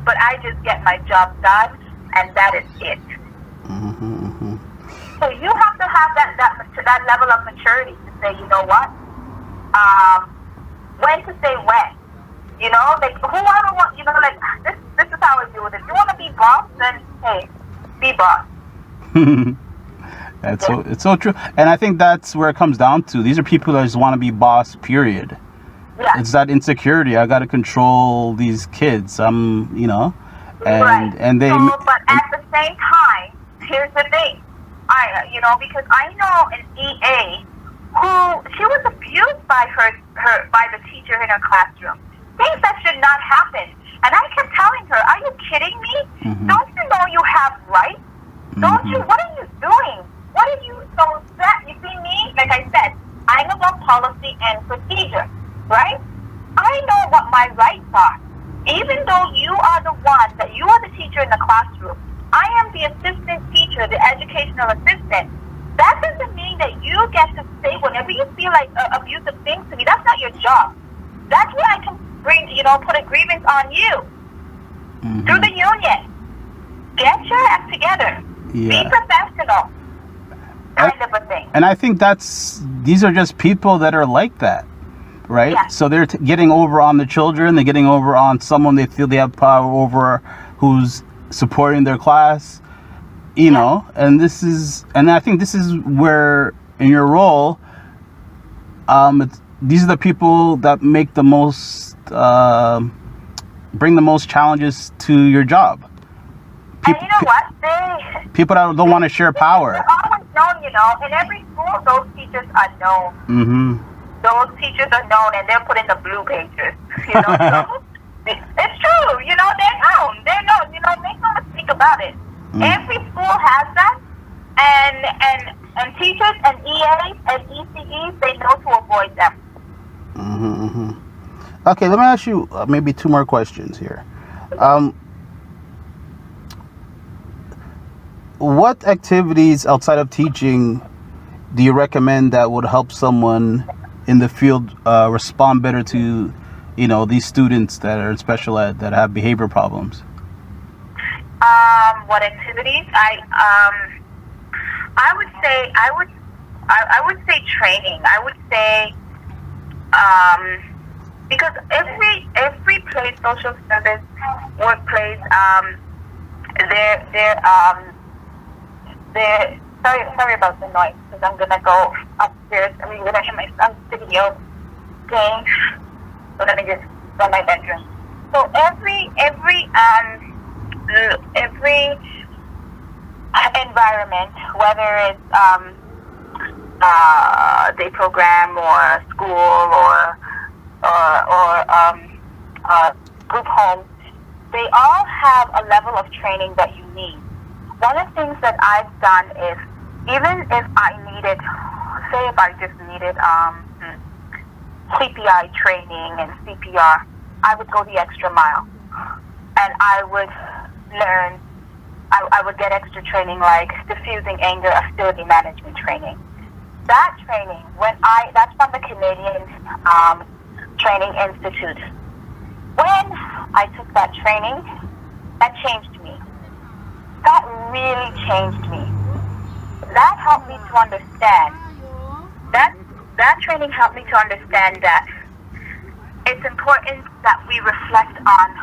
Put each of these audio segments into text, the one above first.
but I just get my job done, and that is it. So you have to have that level of maturity to say, you know what, when to say when. You know, like whoever wants, you know, like this is how I deal with it. If you want to be boss, then hey, be boss. It's so true, and I think that's where it comes down to. These are people that just want to be boss. Period. Yeah. It's that insecurity. I got to control these kids. You know, right. and they. So, but at the same time, here's the thing. Because I know an EA who she was abused by by the teacher in her classroom. Things that should not happen. And I kept telling her, "Are you kidding me? Don't you know you have rights? Don't you? What are you doing? What are you so that you see me? Like I said, I'm about policy and procedure, right? I know what my rights are. Even though you are the teacher in the classroom, I am the assistant teacher, the educational assistant. That doesn't mean that you get to say whenever you feel like abusive things to me. That's not your job. That's where I can put a grievance on you through the union. Get your act together. Yeah. Be professional. Kind of a thing. And I think these are just people that are like that, right? Yeah. So they're getting over on the children. They're getting over on someone they feel they have power over who's supporting their class, you know, and I think this is where in your role, these are the people that make the most, bring the most challenges to your job. And you know what? People that don't want to share power. They're always known, in every school, those teachers are known. Those teachers are known, and they're put in the blue pages, so it's true, they're known. They're known, make no mistake about it. Every school has that, and teachers and EAs and ECEs, they know to avoid them. Okay, let me ask you maybe two more questions here. What activities outside of teaching do you recommend that would help someone in the field respond better to, these students that are in special ed that have behavior problems? What activities? I would say training. I would say because every place, social service, workplace, sorry about the noise, because I'm gonna go upstairs. I'm gonna hear my son's video game. So let me just go in my bedroom. So every environment, whether it's day program or school or group home, they all have a level of training that you need. One of the things that I've done is, even if I needed, say if I just needed CPI training and CPR, I would go the extra mile. And I would learn, I would get extra training like diffusing anger, hostility management training. That training, that's from the Canadian Training Institute. When I took that training, that changed me. That really changed me. That helped me to understand. That training helped me to understand that it's important that we reflect on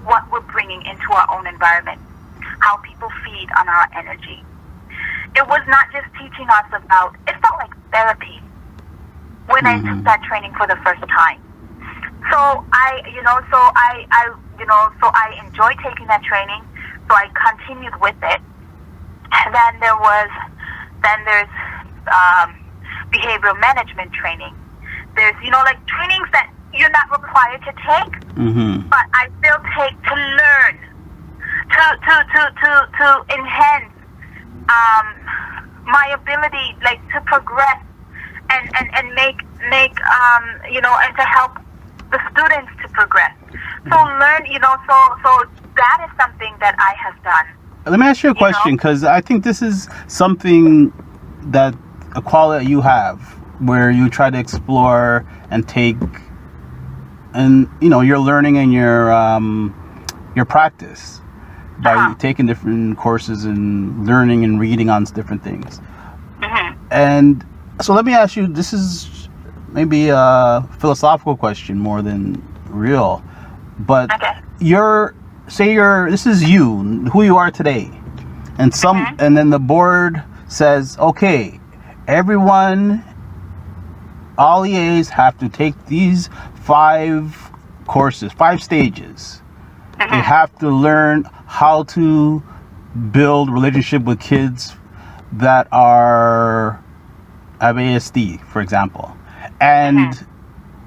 what we're bringing into our own environment, how people feed on our energy. It was not just teaching us about, it felt like therapy when I took that training for the first time. So I enjoyed taking that training, so I continued with it. And then there's behavioral management training. There's, trainings that you're not required to take, but I still take to learn, to enhance my ability, to progress and make and to help the students to progress. So learn, so that is something that I have done. Let me ask you a question, because I think this is something that a quality you have, where you try to explore and take, and you're learning and you're your practice by taking different courses and learning and reading on different things. And so let me ask you, this is maybe a philosophical question more than real, but this is you, who you are today, and and then the board says, okay, everyone, all EAs have to take these 5 courses, 5 stages. They have to learn how to build relationship with kids that have ASD, for example. And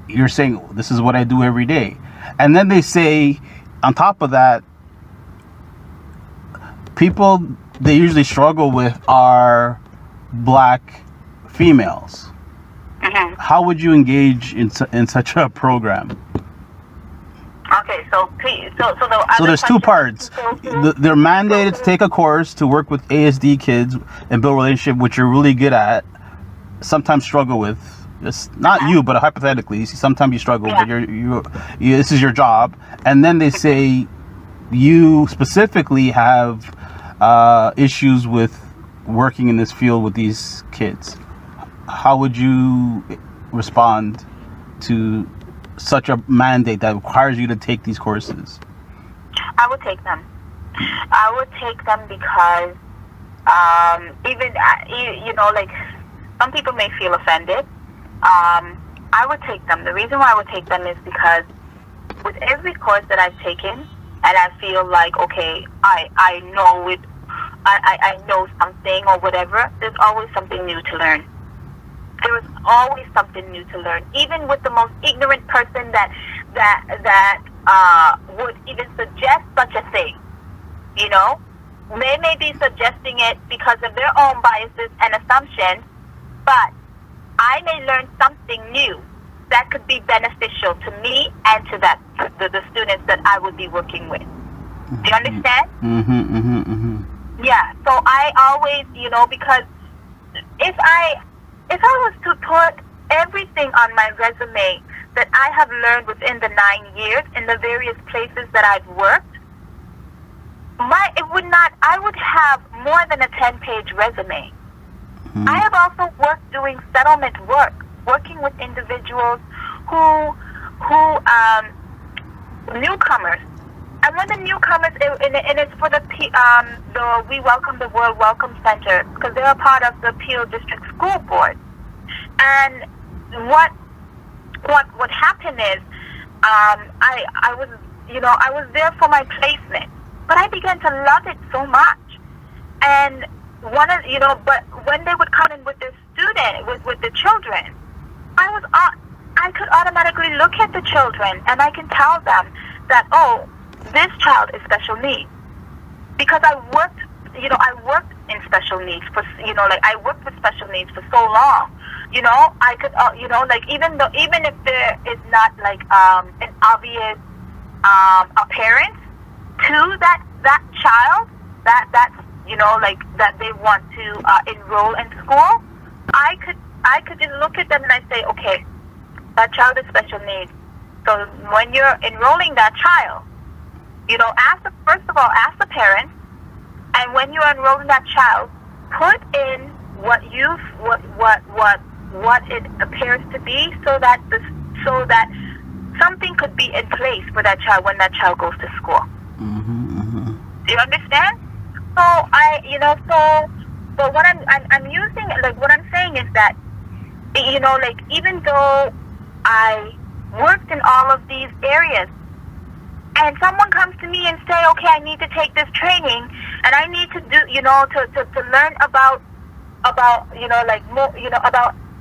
you're saying, this is what I do every day. And then they say, on top of that, people they usually struggle with are black females. How would you engage in such a program? Okay, so there's 2 parts. They're mandated to take a course to work with ASD kids and build a relationship, which you're really good at. Sometimes struggle with. It's not you, but hypothetically, sometimes you struggle, but you this is your job. And then they say you specifically have issues with working in this field with these kids. How would you respond to such a mandate that requires you to take these courses? I would take them. I would take them because even like some people may feel offended. I would take them. The reason why I would take them is because with every course that I've taken, and I feel like, okay, I know it, I know something or whatever, there's always something new to learn. There is always something new to learn. Even with the most ignorant person that would even suggest such a thing, they may be suggesting it because of their own biases and assumptions, but I may learn something new that could be beneficial to me and to the students that I would be working with. Do you understand? Yeah. So I always, because if I was to put everything on my resume that I have learned within the 9 years in the various places that I've worked, I would have more than a 10-page resume. I have also worked doing settlement work, working with individuals who newcomers. And when the newcomers, and it's for the We Welcome the World Welcome Center, because they're a part of the Peel District School Board. And what happened is, I was there for my placement, but I began to love it so much. And but when they would come in with the with the children, I could automatically look at the children and I can tell them that, oh, this child is special needs, because I worked in special needs for, I worked with special needs for so long. I could, even if there is not like an obvious appearance to that child that they want to enroll in school, I could just look at them and I say, okay, that child is special needs. So when you're enrolling that child, first of all, ask the parents, and when you're enrolling that child, put in what it appears to be, so that something could be in place for that child when that child goes to school. Do you understand? So but what I'm using, like what I'm saying is that, even though I worked in all of these areas, and someone comes to me and say, okay, I need to take this training, and I need to do, to learn about about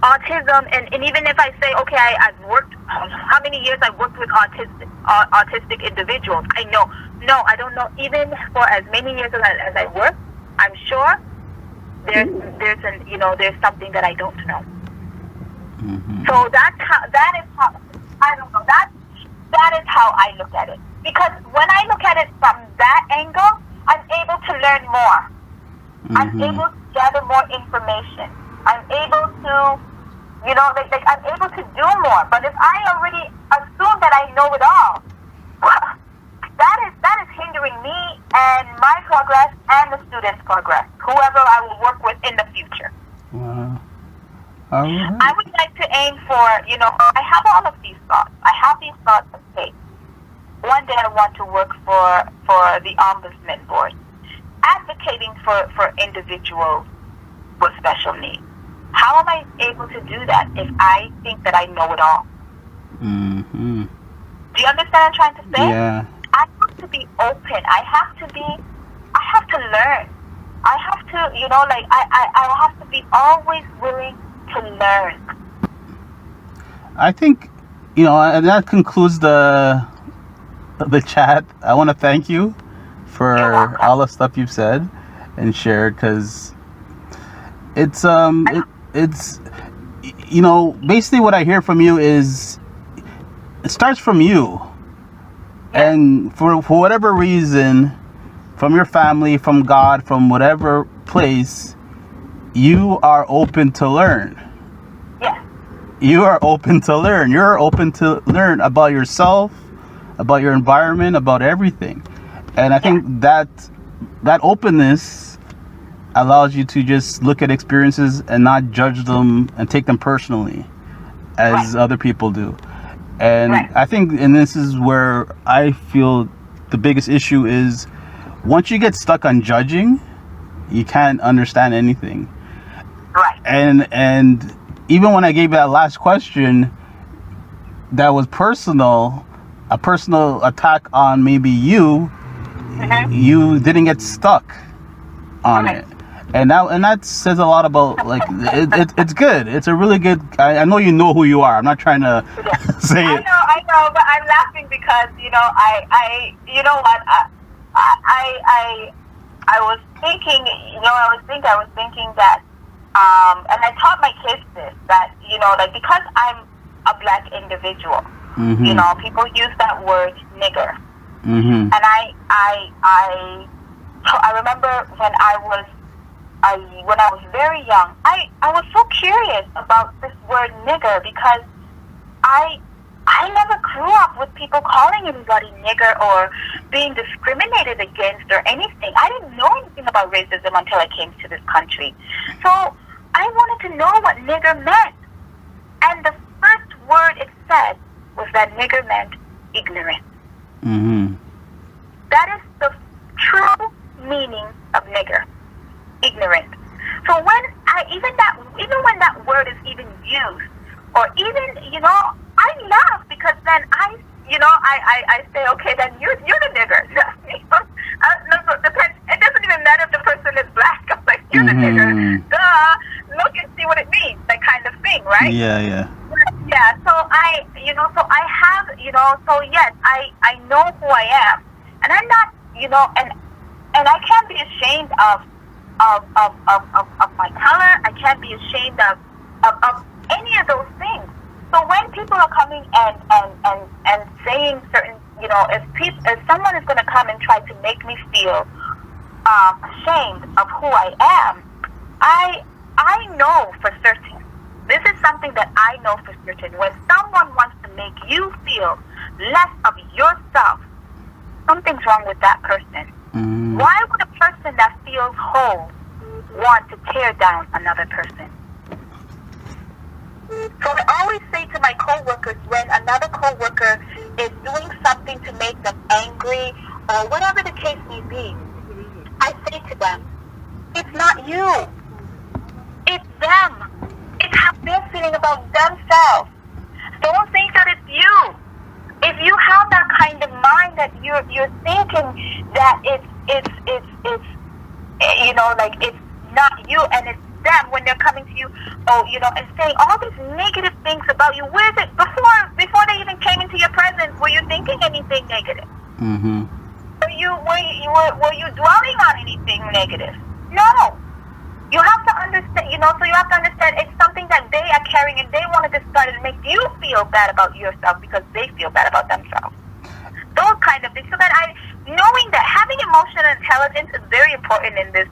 autism, and even if I say, okay, I've worked, how many years I've worked with autistic individuals, I know. No, I don't know. Even for as many years as I work, I'm sure there's something that I don't know. So that is how, I don't know, that is how I look at it. Because when I look at it from that angle, I'm able to learn more. I'm able to gather more information. I'm able to, I'm able to do more. But if I already assume that I know it all, well, that is me and my progress and the students' progress, whoever I will work with in the future. Wow. All right. I would like to aim for, I have all of these thoughts. I have these thoughts of, hey, one day I want to work for the Ombudsman Board, advocating for individuals with special needs. How am I able to do that if I think that I know it all? Mm-hmm. Do you understand what I'm trying to say? Yeah. I have to be open. I have to learn. I have to, I have to be always willing to learn. I think, and that concludes the chat. I want to thank you for all the stuff you've said and shared, because it's basically what I hear from you is it starts from you. Yeah. And for whatever reason, from your family, from God, from whatever place, you are open to learn. Yes. You are open to learn. You're open to learn about yourself, about your environment, about everything. And I think that openness allows you to just look at experiences and not judge them and take them personally as other people do. And I think, and this is where I feel the biggest issue is, once you get stuck on judging, you can't understand anything. Right. And even when I gave that last question, that was personal, a personal attack on maybe you, you didn't get stuck on it. And that says a lot about, like, it's good. It's a really good. I know you know who you are. I'm not trying to say it. I know, but I'm laughing because I was thinking, I was thinking that, and I taught my kids this, that because I'm a black individual, people use that word nigger, and I remember when I was very young, I was so curious about this word nigger, because I never grew up with people calling anybody nigger or being discriminated against or anything. I didn't know anything about racism until I came to this country. So I wanted to know what nigger meant. And the first word it said was that nigger meant ignorant. Mm-hmm. That is the true meaning of nigger. Ignorant. So even when that word is even used, or even, I laugh, because then I say, okay, then you're the nigger. It doesn't even matter if the person is black. I'm like, you're the nigger. Duh. Look and see what it means. That kind of thing, right? Yeah, yeah. Yeah. So so yes, I know who I am, and I'm not, and I can't be ashamed of my color. I can't be ashamed of any of those things. So when people are coming and saying certain, if someone is going to come and try to make me feel ashamed of who I am, I know for certain. This is something that I know for certain. When someone wants to make you feel less of yourself, something's wrong with that person. Mm. Why would a person that feels whole want to tear down another person? So I always say to my coworkers, when another coworker is doing something to make them angry or whatever the case may be, I say to them, it's not you. It's them. It's how they're feeling about themselves. Don't think that it's you. If you have that kind of mind that you're thinking that it's like it's not you and it's them when they're coming to you, and saying all these negative things about you. Where is it before they even came into your presence? Were you thinking anything negative? Mm-hmm. Were you dwelling on anything negative? No. You have to understand, so you have to understand it's something that they are carrying, and they want to discard it and make you feel bad about yourself because they feel bad about themselves. Those kind of things. So that knowing that having emotional intelligence is very important in this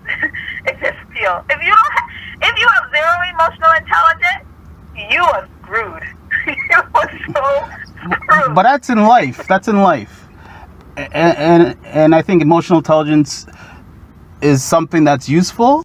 field. If you have zero emotional intelligence, you are screwed. You are so screwed. But that's in life. And and I think emotional intelligence is something that's useful.